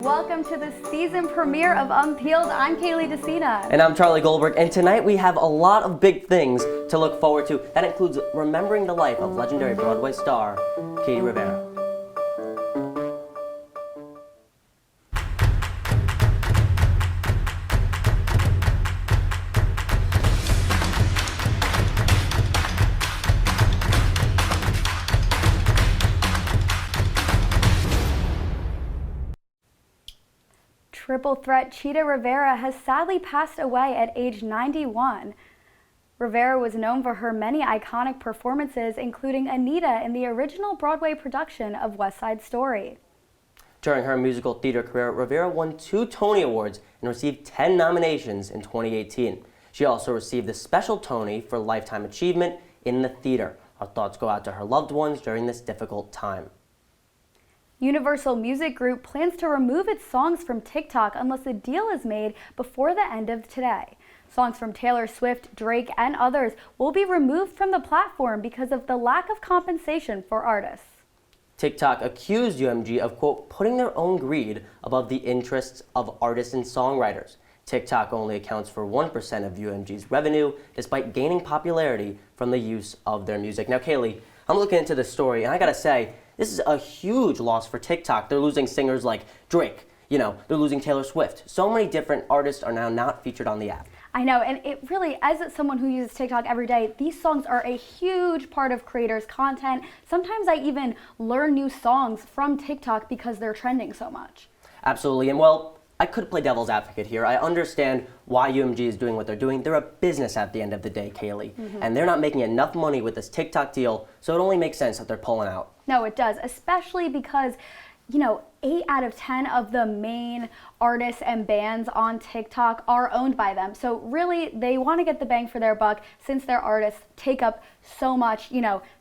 Welcome to the season premiere of Unpeeled. I'm Kayley Decina. And I'm Charlie Goldberg, and tonight we have a lot of big things to look forward to. That includes remembering the life of legendary Broadway star, Kayley Rivera. Triple threat Chita Rivera has sadly passed away at age 91. Rivera was known for her many iconic performances, including Anita in the original Broadway production of West Side Story. During her musical theater career, Rivera won 2 Tony Awards and received 10 nominations in 2018. She also received the Special Tony for Lifetime Achievement in the theater. Our thoughts go out to her loved ones during this difficult time. Universal Music Group plans to remove its songs from TikTok unless a deal is made before the end of today. Songs from Taylor Swift, Drake, and others will be removed from the platform because of the lack of compensation for artists. TikTok accused UMG of, quote, putting their own greed above the interests of artists and songwriters. TikTok only accounts for 1% of UMG's revenue, despite gaining popularity from the use of their music. Now, Kayley, I'm looking into this story, and I gotta say, this is a huge loss for TikTok. They're losing singers like Drake, they're losing Taylor Swift. So many different artists are now not featured on the app. I know, and it really, as someone who uses TikTok every day, these songs are a huge part of creators' content. Sometimes I even learn new songs from TikTok because they're trending so much. Absolutely, and well, I could play devil's advocate here. I understand why UMG is doing what they're doing. They're a business at the end of the day, Kayley, and they're not making enough money with this TikTok deal, so it only makes sense that they're pulling out. No, it does, especially because, 8 out of 10 of the main artists and bands on TikTok are owned by them. So really, they want to get the bang for their buck since their artists take up so much,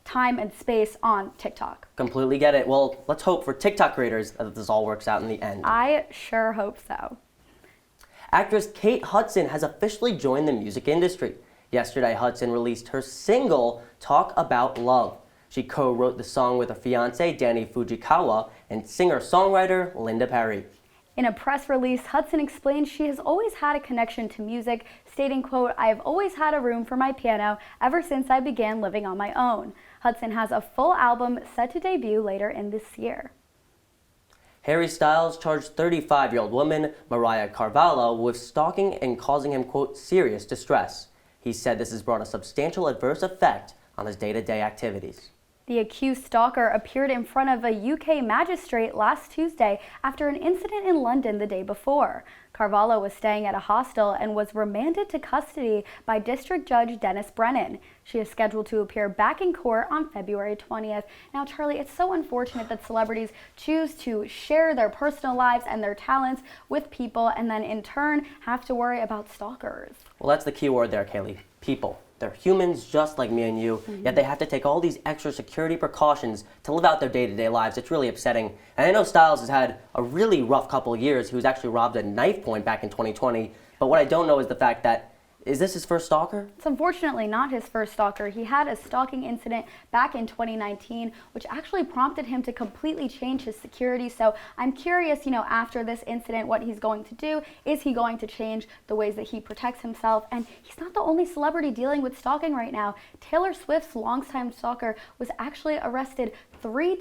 time and space on TikTok. Completely get it. Well, let's hope for TikTok creators that this all works out in the end. I sure hope so. Actress Kate Hudson has officially joined the music industry. Yesterday, Hudson released her single, Talk About Love. She co-wrote the song with her fiancé, Danny Fujikawa, and singer-songwriter Linda Perry. In a press release, Hudson explained she has always had a connection to music, stating, quote, "I have always had a room for my piano ever since I began living on my own." Hudson has a full album set to debut later in this year. Harry Styles charged 35-year-old woman Mariah Carvalho with stalking and causing him, quote, serious distress. He said this has brought a substantial adverse effect on his day-to-day activities. The accused stalker appeared in front of a UK magistrate last Tuesday after an incident in London the day before. Carvalho was staying at a hostel and was remanded to custody by District Judge Dennis Brennan. She is scheduled to appear back in court on February 20th. Now, Charlie, it's so unfortunate that celebrities choose to share their personal lives and their talents with people and then in turn have to worry about stalkers. Well, that's the key word there, Kayley. People. They're humans just like me and you, yet they have to take all these extra security precautions to live out their day-to-day lives. It's really upsetting. And I know Styles has had a really rough couple of years. He was actually robbed at knife point back in 2020. But what I don't know is the fact that, is this his first stalker? It's unfortunately not his first stalker. He had a stalking incident back in 2019, which actually prompted him to completely change his security. So I'm curious, after this incident, what he's going to do. Is he going to change the ways that he protects himself? And he's not the only celebrity dealing with stalking right now. Taylor Swift's longtime stalker was actually arrested 3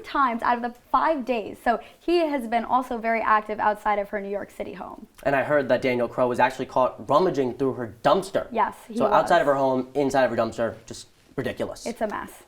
times out of the 5 days. So he has been also very active outside of her New York City home. And I heard that Daniel Crowe was actually caught rummaging through her dumpster. Yes, he was. So outside of her home, inside of her dumpster, just ridiculous. It's a mess.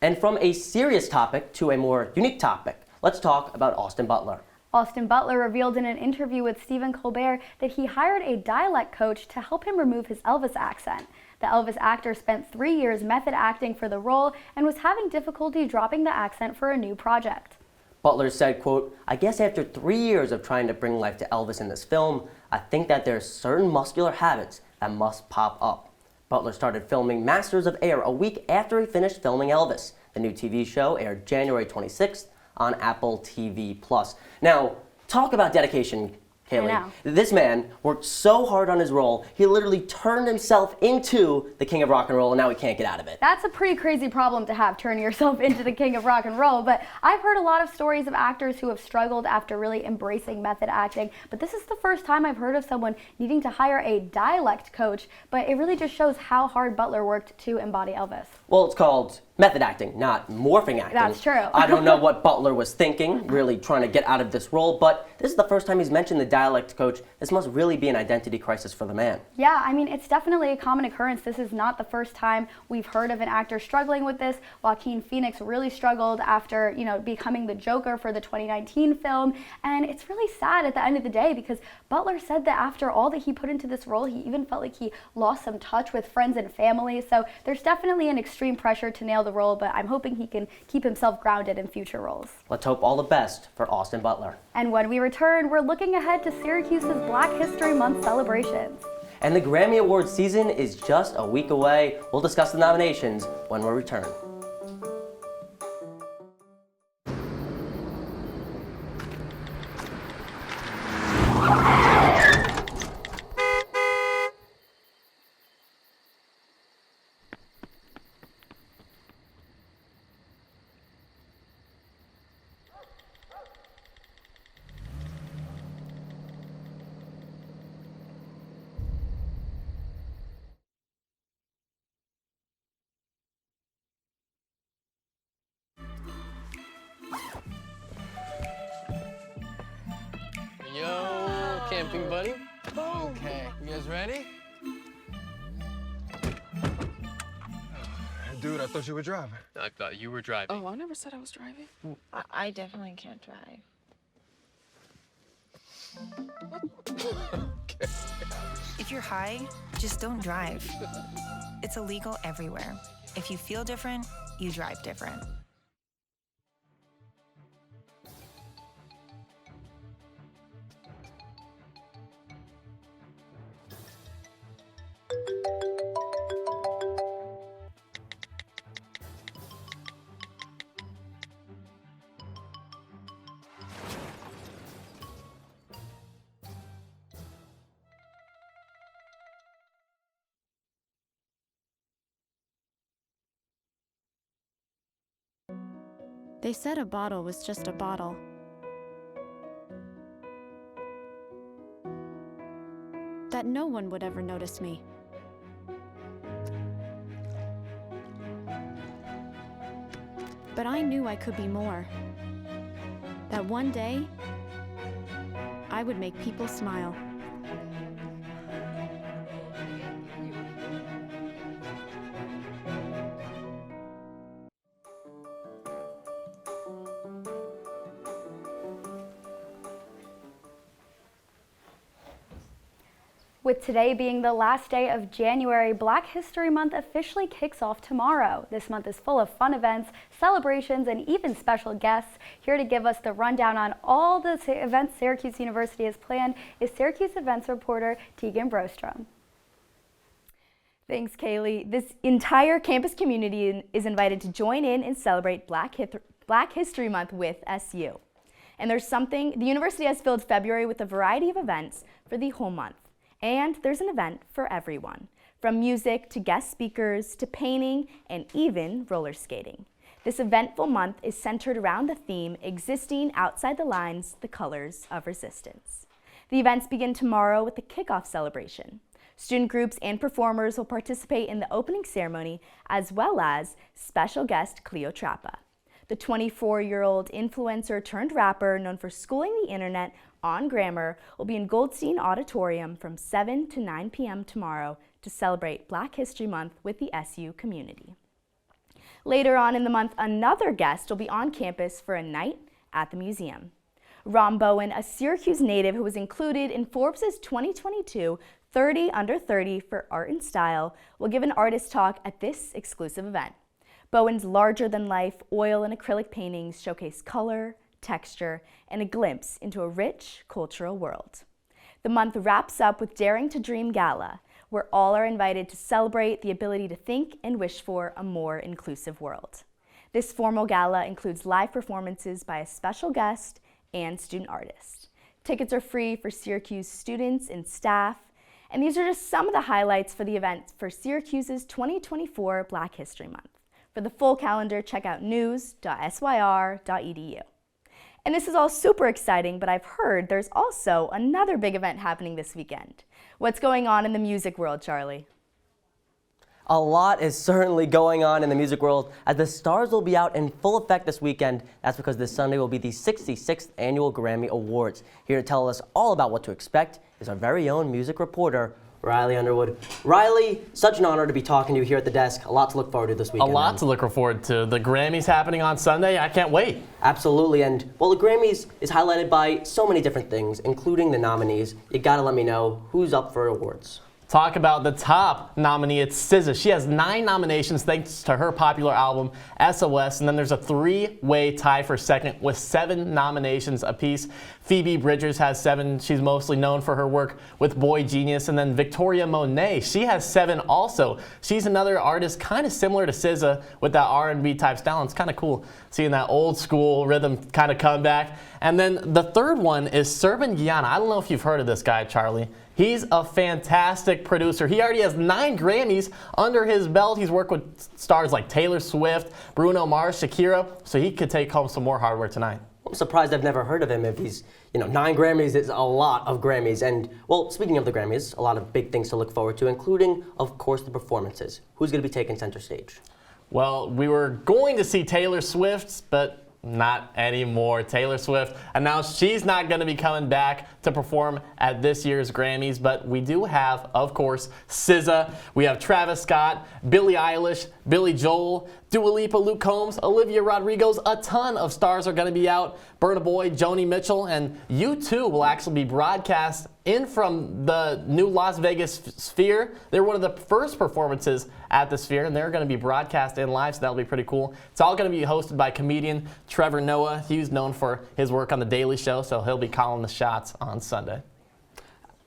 And from a serious topic to a more unique topic, let's talk about Austin Butler. Austin Butler revealed in an interview with Stephen Colbert that he hired a dialect coach to help him remove his Elvis accent. The Elvis actor spent 3 years method acting for the role and was having difficulty dropping the accent for a new project. Butler said, quote, "I guess after 3 years of trying to bring life to Elvis in this film, I think that there are certain muscular habits that must pop up." Butler started filming Masters of Air a week after he finished filming Elvis. The new TV show aired January 26th on Apple TV+. Now, talk about dedication, Haley, know. this man worked so hard on his role, he literally turned himself into the king of rock and roll, and now he can't get out of it. That's a pretty crazy problem to have, turning yourself into the king of rock and roll, but I've heard a lot of stories of actors who have struggled after really embracing method acting, but this is the first time I've heard of someone needing to hire a dialect coach, but it really just shows how hard Butler worked to embody Elvis. Well, it's called method acting, not morphing acting. That's true. I don't know what Butler was thinking, really trying to get out of this role, but this is the first time he's mentioned the dialect coach. This must really be an identity crisis for the man. Yeah, I mean, it's definitely a common occurrence. This is not the first time we've heard of an actor struggling with this. Joaquin Phoenix really struggled after, becoming the Joker for the 2019 film, and it's really sad at the end of the day because Butler said that after all that he put into this role, he even felt like he lost some touch with friends and family, so there's definitely an extreme pressure to nail the role, but I'm hoping he can keep himself grounded in future roles. Let's hope all the best for Austin Butler. And when we return, we're looking ahead to Syracuse's Black History Month celebrations. And the Grammy Awards season is just a week away. We'll discuss the nominations when we return. Yo, camping buddy. Okay, you guys ready? Dude, I thought you were driving. I thought you were driving. Oh, I never said I was driving. I definitely can't drive. If you're high, just don't drive. It's illegal everywhere. If you feel different, you drive different. They said a bottle was just a bottle. That no one would ever notice me. But I knew I could be more. That one day, I would make people smile. With today being the last day of January, Black History Month officially kicks off tomorrow. This month is full of fun events, celebrations, and even special guests. Here to give us the rundown on all the events Syracuse University has planned is Syracuse events reporter Tegan Brostrom. Thanks, Kayley. This entire campus community is invited to join in and celebrate Black History Month with SU. And there's something, the university has filled February with a variety of events for the whole month. And there's an event for everyone, from music to guest speakers to painting and even roller skating. This eventful month is centered around the theme, Existing Outside the Lines, the Colors of Resistance. The events begin tomorrow with the kickoff celebration. Student groups and performers will participate in the opening ceremony, as well as special guest Cleo Trappa. The 24-year-old influencer turned rapper known for schooling the internet on grammar will be in Goldstein Auditorium from 7 to 9 p.m. tomorrow to celebrate Black History Month with the SU community. Later on in the month, another guest will be on campus for a night at the museum. Ron Bowen, a Syracuse native who was included in Forbes' 2022 30 Under 30 for Art and Style, will give an artist talk at this exclusive event. Bowen's larger-than-life oil and acrylic paintings showcase color, texture, and a glimpse into a rich cultural world. The month wraps up with Daring to Dream Gala, where all are invited to celebrate the ability to think and wish for a more inclusive world. This formal gala includes live performances by a special guest and student artist. Tickets are free for Syracuse students and staff. And these are just some of the highlights for the events for Syracuse's 2024 Black History Month. For the full calendar, check out news.syr.edu. And this is all super exciting, but I've heard there's also another big event happening this weekend. What's going on in the music world, Charlie? A lot is certainly going on in the music world as the stars will be out in full effect this weekend. That's because this Sunday will be the 66th Annual Grammy Awards. Here to tell us all about what to expect is our very own music reporter, Riley Underwood. Riley, such an honor to be talking to you here at the desk. A lot to look forward to this weekend. A lot to look forward to. The Grammys happening on Sunday. I can't wait. Absolutely. And, well, the Grammys is highlighted by so many different things, including the nominees. You gotta let me know who's up for awards. Talk about the top nominee, it's SZA. She has 9 nominations thanks to her popular album, SOS, and then there's a 3-way tie for second with 7 nominations apiece. Phoebe Bridgers has 7. She's mostly known for her work with Boy Genius, and then Victoria Monet, she has 7 also. She's another artist kind of similar to SZA with that R&B type style. It's kind of cool seeing that old school rhythm kind of come back. And then the third one is Serban Guyana. I don't know if you've heard of this guy, Charlie. He's a fantastic producer. He already has 9 Grammys under his belt. He's worked with stars like Taylor Swift, Bruno Mars, Shakira, so he could take home some more hardware tonight. I'm surprised I've never heard of him if he's, 9 Grammys is a lot of Grammys. And, well, speaking of the Grammys, a lot of big things to look forward to, including, of course, the performances. Who's going to be taking center stage? Well, we were going to see Taylor Swift, but not anymore. Taylor Swift announced she's not going to be coming back to perform at this year's Grammys, but we do have, of course, SZA. We have Travis Scott, Billie Eilish, Billy Joel, Dua Lipa, Luke Combs, Olivia Rodrigo. A ton of stars are going to be out. Burna Boy, Joni Mitchell, and U2 will actually be broadcast in from the new Las Vegas Sphere. They're one of the first performances at the Sphere, and they're going to be broadcast in live, so that'll be pretty cool. It's all going to be hosted by comedian Trevor Noah. He's known for his work on The Daily Show, so he'll be calling the shots on Sunday.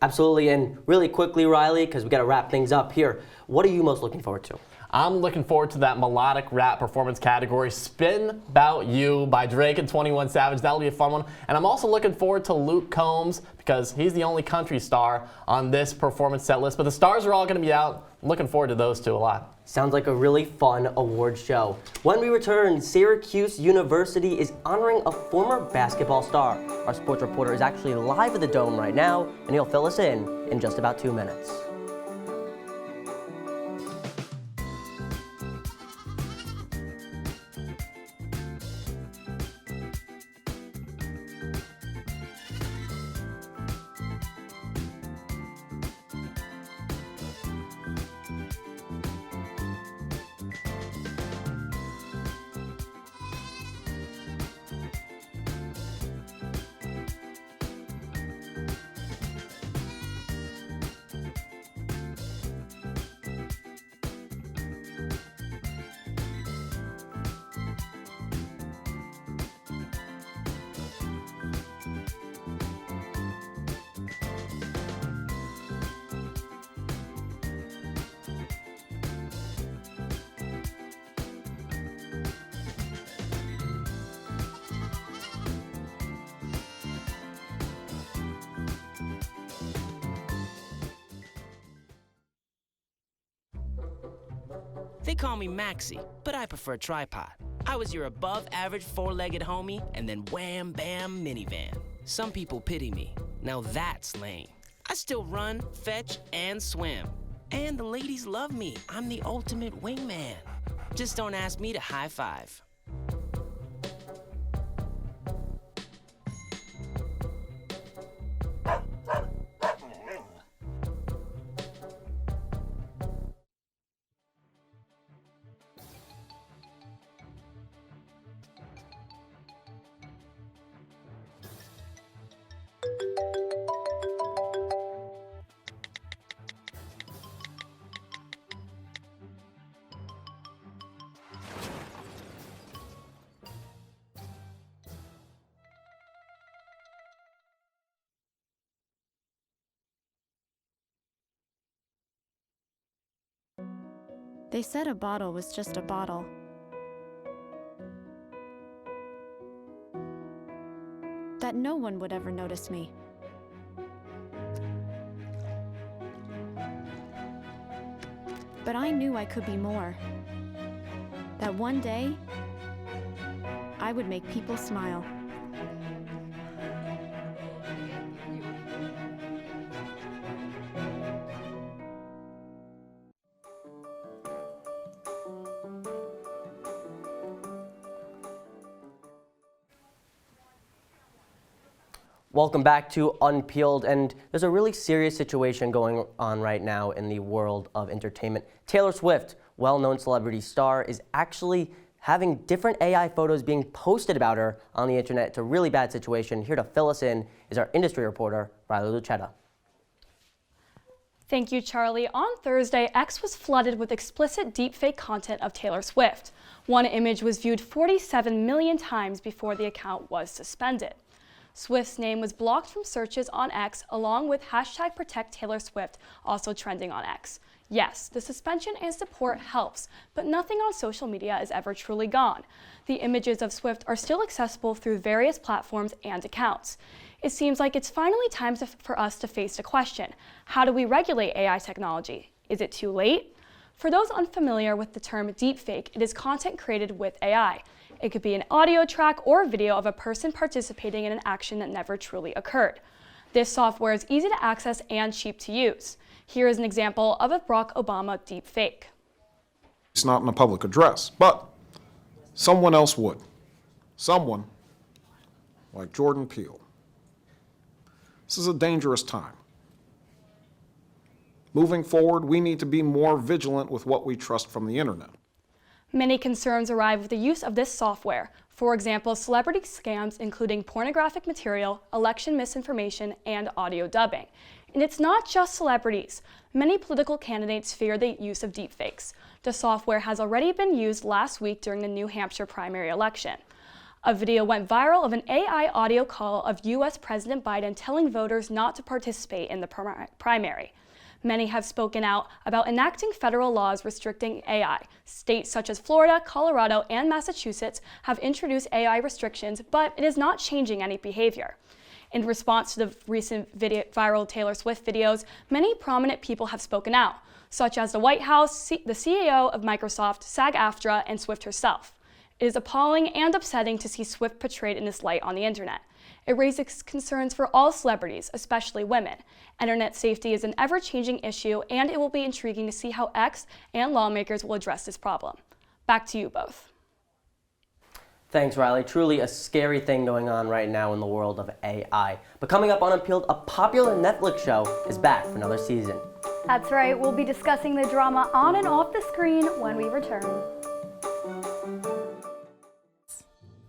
Absolutely, and really quickly, Riley, because we got to wrap things up here, what are you most looking forward to? I'm looking forward to that melodic rap performance category, Spin 'Bout You by Drake and 21 Savage. That'll be a fun one. And I'm also looking forward to Luke Combs because he's the only country star on this performance set list. But the stars are all going to be out. I'm looking forward to those 2 a lot. Sounds like a really fun award show. When we return, Syracuse University is honoring a former basketball star. Our sports reporter is actually live at the Dome right now, and he'll fill us in just about 2 minutes. They call me Maxie, but I prefer tripod. I was your above-average 4-legged homie and then wham-bam minivan. Some people pity me. Now that's lame. I still run, fetch, and swim. And the ladies love me. I'm the ultimate wingman. Just don't ask me to high five. They said a bottle was just a bottle. That no one would ever notice me. But I knew I could be more. That one day, I would make people smile. Welcome back to Unpeeled, and there's a really serious situation going on right now in the world of entertainment. Taylor Swift, well-known celebrity star, is actually having different AI photos being posted about her on the internet. It's a really bad situation. Here to fill us in is our industry reporter, Riley Lucetta. Thank you, Charlie. On Thursday, X was flooded with explicit deepfake content of Taylor Swift. One image was viewed 47 million times before the account was suspended. Swift's name was blocked from searches on X, along with #ProtectTaylorSwift also trending on X. Yes, the suspension and support helps, but nothing on social media is ever truly gone. The images of Swift are still accessible through various platforms and accounts. It seems like it's finally time for us to face the question: how do we regulate AI technology? Is it too late? For those unfamiliar with the term deepfake, it is content created with AI. It could be an audio track or video of a person participating in an action that never truly occurred. This software is easy to access and cheap to use. Here is an example of a Barack Obama deepfake. It's not in a public address, but someone else would. Someone like Jordan Peele. This is a dangerous time. Moving forward, we need to be more vigilant with what we trust from the internet. Many concerns arise with the use of this software. For example, celebrity scams including pornographic material, election misinformation, and audio dubbing. And it's not just celebrities. Many political candidates fear the use of deepfakes. The software has already been used last week during the New Hampshire primary election. A video went viral of an AI audio call of U.S. President Biden telling voters not to participate in the primary. Many have spoken out about enacting federal laws restricting AI. States such as Florida, Colorado, and Massachusetts have introduced AI restrictions, but it is not changing any behavior. In response to the recent viral Taylor Swift videos, many prominent people have spoken out, such as the White House, the CEO of Microsoft, SAG-AFTRA, and Swift herself. It is appalling and upsetting to see Swift portrayed in this light on the internet. It raises concerns for all celebrities, especially women. Internet safety is an ever-changing issue, and it will be intriguing to see how X and lawmakers will address this problem. Back to you both. Thanks, Riley. Truly a scary thing going on right now in the world of AI. But coming up on Unpeeled, a popular Netflix show is back for another season. That's right, we'll be discussing the drama on and off the screen when we return.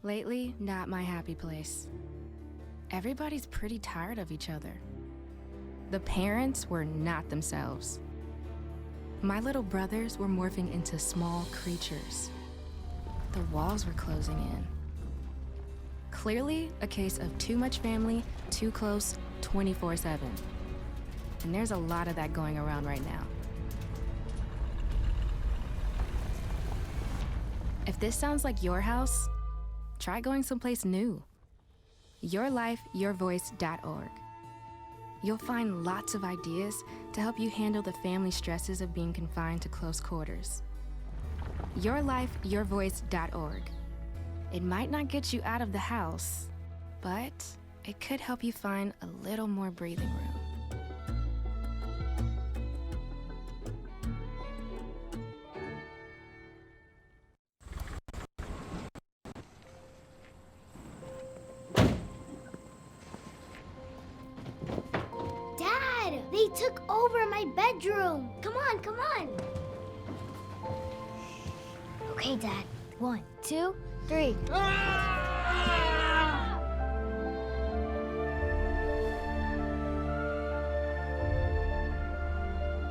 Lately, not my happy place. Everybody's pretty tired of each other. The parents were not themselves. My little brothers were morphing into small creatures. The walls were closing in. Clearly, a case of too much family, too close, 24/7. And there's a lot of that going around right now. If this sounds like your house, try going someplace new. YourLifeYourVoice.org. You'll find lots of ideas to help you handle the family stresses of being confined to close quarters. YourLifeYourVoice.org. It might not get you out of the house, but it could help you find a little more breathing room. They took over my bedroom. Come on, come on. Okay, Dad. 1, 2, 3.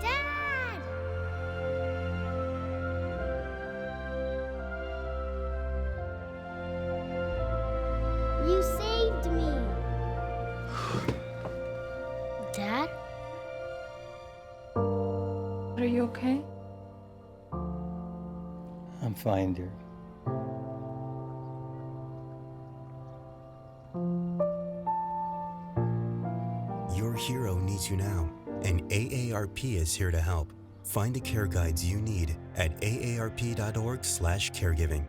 Dad! You saved me. Dad? Are you okay? I'm fine, dear. Your hero needs you now, and AARP is here to help. Find the care guides you need at aarp.org/caregiving.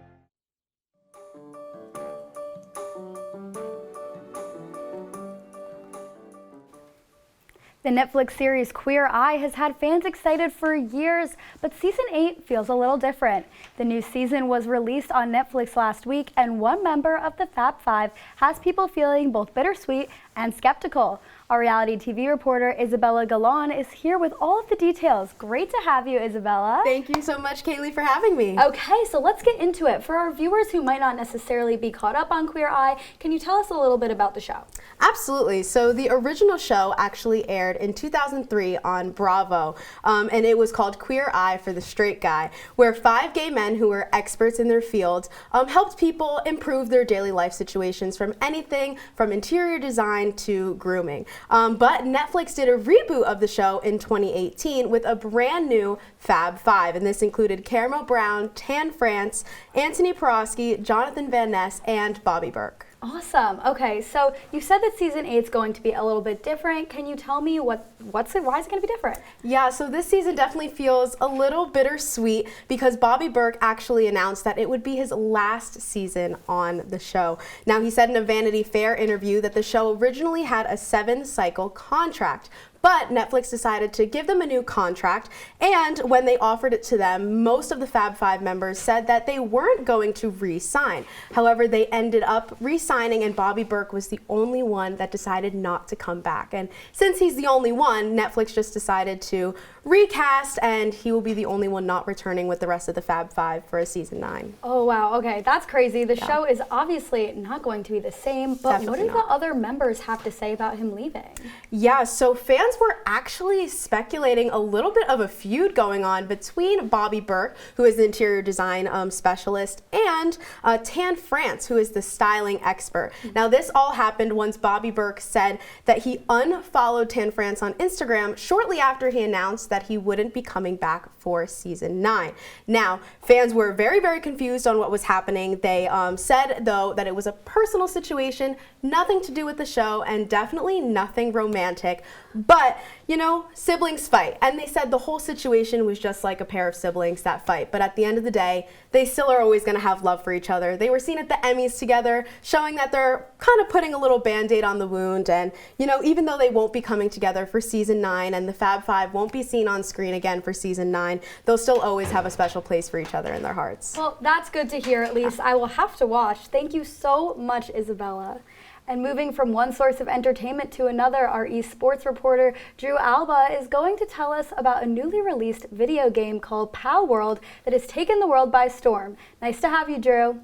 The Netflix series Queer Eye has had fans excited for years, but season 8 feels a little different. The new season was released on Netflix last week, and one member of the Fab Five has people feeling both bittersweet and skeptical. Our reality TV reporter Isabella Galan is here with all of the details. Great to have you, Isabella. Thank you so much, Kayley, for having me. Okay, so let's get into it. For our viewers who might not necessarily be caught up on Queer Eye, can you tell us a little bit about the show? Absolutely. So the original show actually aired in 2003 on Bravo, and it was called Queer Eye for the Straight Guy, where 5 gay men who were experts in their field helped people improve their daily life situations, from anything from interior design to grooming. But Netflix did a reboot of the show in 2018 with a brand new Fab Five, and this included Caramel Brown, Tan France, Anthony Porowski, Jonathan Van Ness, and Bobby Burke. Awesome. Okay, so you said that season 8 is going to be a little bit different. Can you tell me why is it going to be different? Yeah, so this season definitely feels a little bittersweet because Bobby Burke actually announced that it would be his last season on the show. Now, he said in a Vanity Fair interview that the show originally had a 7-cycle contract, but Netflix decided to give them a new contract, and when they offered it to them, most of the Fab Five members said that they weren't going to re-sign. However, they ended up re-signing, and Bobby Burke was the only one that decided not to come back. And since he's the only one, Netflix just decided to recast, and he will be the only one not returning with the rest of the Fab Five for a season 9. Oh, wow. Okay, that's crazy. The show is obviously not going to be the same, but what do the other members have to say about him leaving? Yeah, so fans were actually speculating a little bit of a feud going on between Bobby Burke, who is the interior design specialist, and Tan France, who is the styling expert. Now, this all happened once Bobby Burke said that he unfollowed Tan France on Instagram shortly after he announced that he wouldn't be coming back for season 9. Now, fans were very, very confused on what was happening. They said, though, that it was a personal situation, nothing to do with the show, and definitely nothing romantic. But, you know, siblings fight. And they said the whole situation was just like a pair of siblings that fight. But at the end of the day, they still are always going to have love for each other. They were seen at the Emmys together, showing that they're kind of putting a little Band-Aid on the wound. And, you know, even though they won't be coming together for season 9 and the Fab Five won't be seen on screen again for season 9, they'll still always have a special place for each other in their hearts. Well, that's good to hear, at least. I will have to watch. Thank you so much, Isabella. And moving from one source of entertainment to another, our esports reporter Drew Alba is going to tell us about a newly released video game called Pow World that has taken the world by storm. Nice to have you, Drew.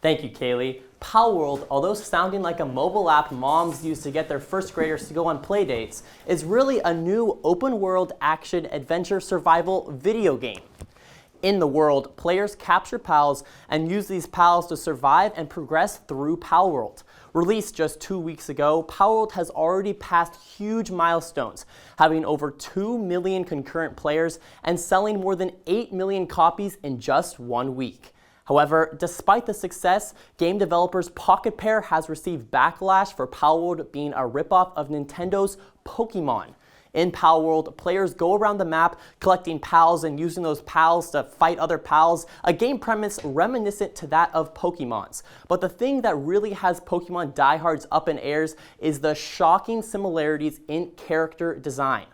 Thank you, Kayley. Pow World, although sounding like a mobile app moms use to get their first graders to go on play dates, is really a new open-world action adventure survival video game. In the world, players capture pals and use these pals to survive and progress through Pow World. Released just 2 weeks ago, Pow World has already passed huge milestones, having over 2 million concurrent players and selling more than 8 million copies in just 1 week. However, despite the success, game developers Pocket Pair has received backlash for Pow World being a ripoff of Nintendo's Pokemon. In Pow World, players go around the map collecting pals and using those pals to fight other pals, a game premise reminiscent to that of Pokemon's. But the thing that really has Pokemon diehards up in airs is the shocking similarities in character design.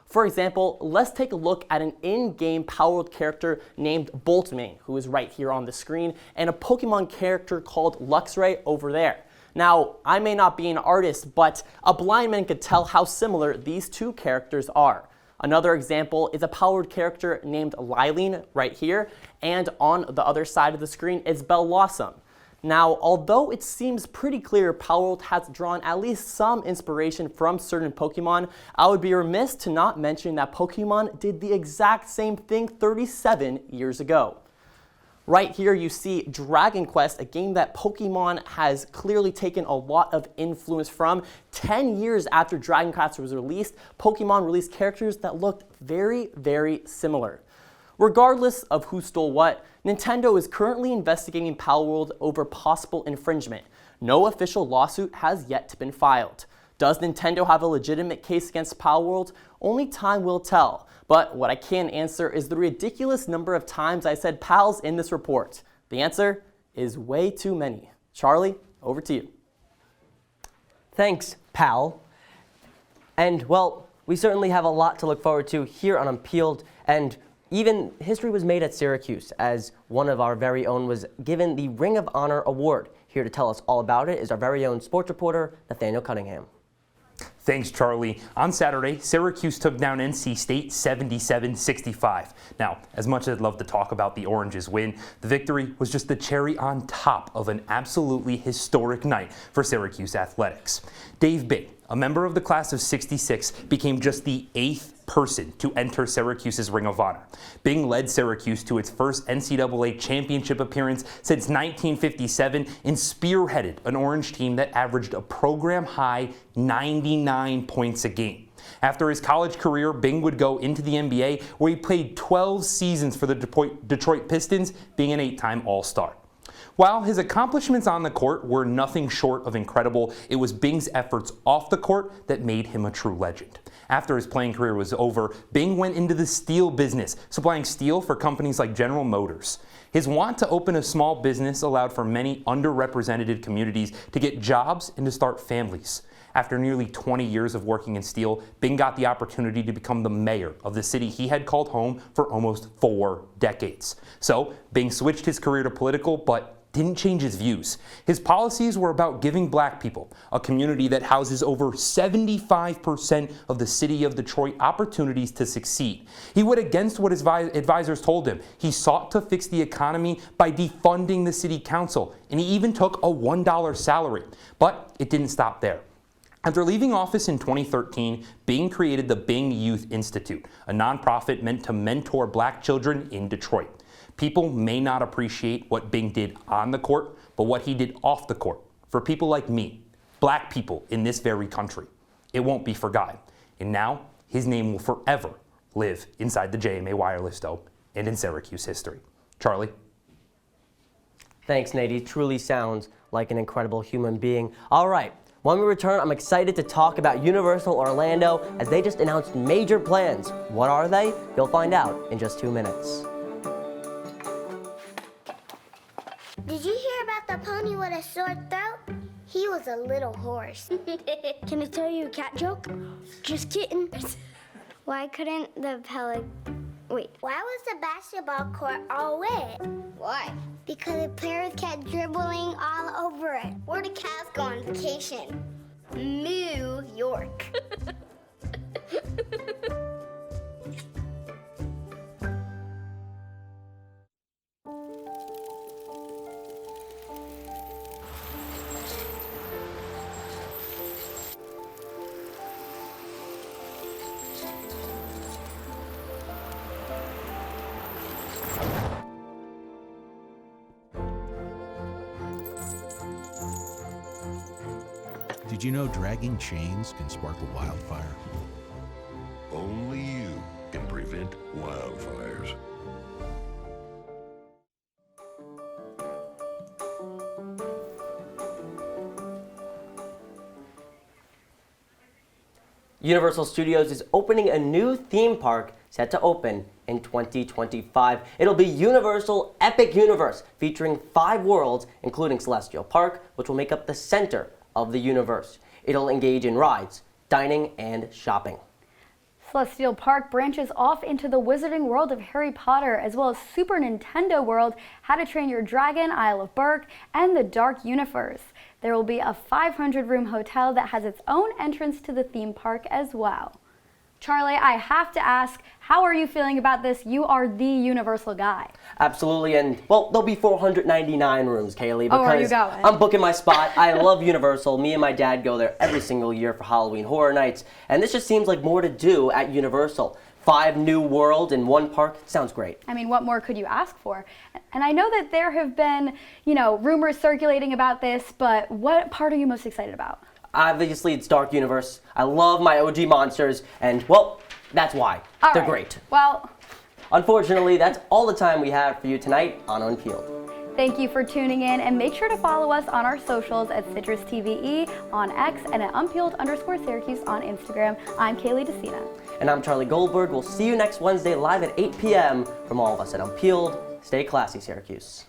For example, let's take a look at an in-game Pow World character named Boltmane, who is right here on the screen, and a Pokemon character called Luxray over there. Now, I may not be an artist, but a blind man could tell how similar these two characters are. Another example is a Pow World character named Lileen right here, and on the other side of the screen is Bellossom. Now, although it seems pretty clear Pow World has drawn at least some inspiration from certain Pokemon, I would be remiss to not mention that Pokemon did the exact same thing 37 years ago. Right here you see Dragon Quest, a game that Pokemon has clearly taken a lot of influence from. 10 years after Dragon Quest was released, Pokemon released characters that looked very, very similar. Regardless of who stole what, Nintendo is currently investigating Pow World over possible infringement. No official lawsuit has yet been filed. Does Nintendo have a legitimate case against Palworld? Only time will tell. But what I can answer is the ridiculous number of times I said pals in this report. The answer is way too many. Charlie, over to you. Thanks, pal. And, well, we certainly have a lot to look forward to here on Unpeeled, and even history was made at Syracuse, as one of our very own was given the Ring of Honor Award. Here to tell us all about it is our very own sports reporter, Nathaniel Cunningham. Thanks, Charlie. On Saturday, Syracuse took down NC State 77-65. Now, as much as I'd love to talk about the Oranges' win, the victory was just the cherry on top of an absolutely historic night for Syracuse athletics. Dave Bing, a member of the class of '66, became just the 8th person to enter Syracuse's Ring of Honor. Bing led Syracuse to its first NCAA championship appearance since 1957 and spearheaded an Orange team that averaged a program-high 99 points a game. After his college career, Bing would go into the NBA, where he played 12 seasons for the Detroit Pistons, being an 8-time All-Star. While his accomplishments on the court were nothing short of incredible, it was Bing's efforts off the court that made him a true legend. After his playing career was over, Bing went into the steel business, supplying steel for companies like General Motors. His want to open a small business allowed for many underrepresented communities to get jobs and to start families. After nearly 20 years of working in steel, Bing got the opportunity to become the mayor of the city he had called home for almost 4 decades. So, Bing switched his career to political, but didn't change his views. His policies were about giving black people, a community that houses over 75% of the city of Detroit, opportunities to succeed. He went against what his advisors told him. He sought to fix the economy by defunding the city council, and he even took a $1 salary. But it didn't stop there. After leaving office in 2013, Bing created the Bing Youth Institute, a nonprofit meant to mentor black children in Detroit. People may not appreciate what Bing did on the court, but what he did off the court, for people like me, black people in this very country, it won't be forgotten. And now, his name will forever live inside the JMA Wireless Dome and in Syracuse history. Charlie? Thanks, Nate. He truly sounds like an incredible human being. All right. When we return, I'm excited to talk about Universal Orlando, as they just announced major plans. What are they? You'll find out in just 2 minutes. Did you hear about the pony with a sore throat? He was a little horse. Can I tell you a cat joke? Just kidding. Why couldn't the Why was the basketball court all wet? Why? Because the players kept dribbling all over it. Where do cats go on vacation? New York. Did you know dragging chains can spark a wildfire? Only you can prevent wildfires. Universal Studios is opening a new theme park set to open in 2025. It'll be Universal Epic Universe, featuring 5 worlds, including Celestial Park, which will make up the center of the universe. It'll engage in rides, dining, and shopping. Celestial Park branches off into the wizarding world of Harry Potter, as well as Super Nintendo World, How to Train Your Dragon, Isle of Berk, and the Dark Universe. There will be a 500-room hotel that has its own entrance to the theme park as well. Charlie, I have to ask, how are you feeling about this? You are the Universal guy. Absolutely, and well, there'll be 499 rooms, Kayley, because are you going? I'm booking my spot. I love Universal. Me and my dad go there every single year for Halloween Horror Nights, and this just seems like more to do at Universal. 5 new worlds in one park. Sounds great. I mean, what more could you ask for? And I know that there have been, rumors circulating about this, but what part are you most excited about? Obviously, it's Dark Universe. I love my OG monsters, and, well, that's why. They're great. Well, unfortunately, that's all the time we have for you tonight on Unpeeled. Thank you for tuning in, and make sure to follow us on our socials at CitrusTVE on X and at Unpeeled_Syracuse on Instagram. I'm Kayley Decina. And I'm Charlie Goldberg. We'll see you next Wednesday live at 8 p.m. From all of us at Unpeeled. Stay classy, Syracuse.